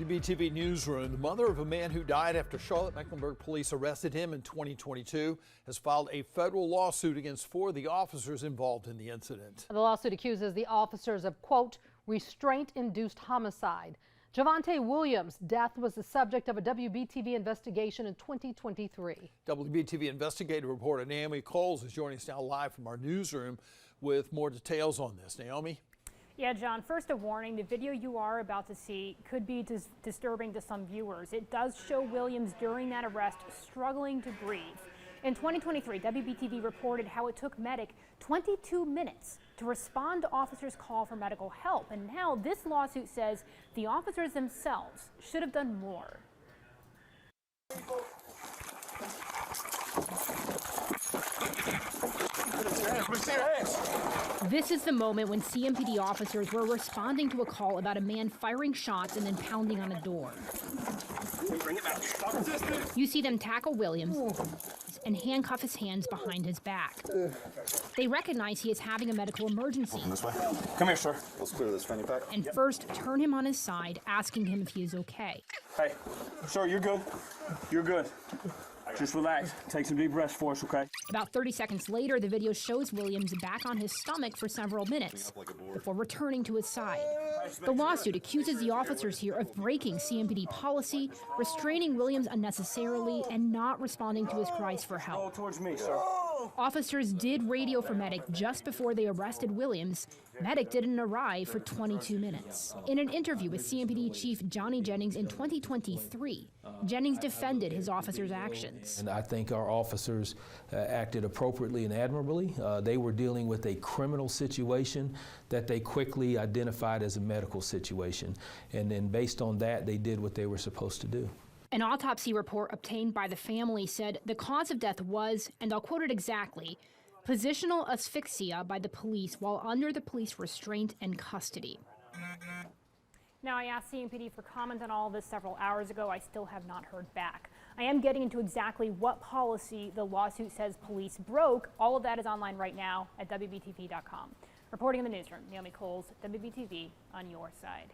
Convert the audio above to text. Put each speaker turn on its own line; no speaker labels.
WBTV Newsroom. The mother of a man who died after Charlotte-Mecklenburg police arrested him in 2022 has filed a federal lawsuit against 4 of the officers involved in the incident.
The lawsuit accuses the officers of, quote, restraint-induced homicide. Jovontay Williams' death was the subject of a WBTV investigation in 2023.
WBTV investigative reporter Naomi Coles is joining us now live from our newsroom with more details on this. Naomi?
Yeah, John, first a warning, the video you are about to see could be disturbing to some viewers. It does show Williams during that arrest struggling to breathe. In 2023, WBTV reported how it took medic 22 minutes to respond to officers' call for medical help. And now this lawsuit says the officers themselves should have done more.
This is the moment when CMPD officers were responding to a call about a man firing shots and then pounding on a door. You see them tackle Williams and handcuff his hands behind his back. They recognize he is having a medical emergency.
This way. Come here, sir. Let's clear this fanny pack.
And first turn him on his side, asking him if he is okay.
Hey, sir, you're good. You're good. Just relax. Take some deep breaths for us, okay?
About 30 seconds later, the video shows Williams back on his stomach for several minutes before returning to his side. The lawsuit accuses the officers here of breaking CMPD policy, restraining Williams unnecessarily, and not responding to his cries for help.
Roll towards me, sir.
Officers did radio for medic just before they arrested Williams. Medic didn't arrive for 22 minutes. In an interview with CMPD Chief Johnny Jennings in 2023, Jennings defended his officers' actions.
And I think our officers acted appropriately and admirably. They were dealing with a criminal situation that they quickly identified as a medical situation. And then based on that, they did what they were supposed to do.
An autopsy report obtained by the family said the cause of death was, and I'll quote it exactly, positional asphyxia by the police while under the police restraint and custody.
Now, I asked CMPD for comment on all of this several hours ago. I still have not heard back. I am getting into exactly what policy the lawsuit says police broke. All of that is online right now at WBTV.com. Reporting in the newsroom, Naomi Coles, WBTV on your side.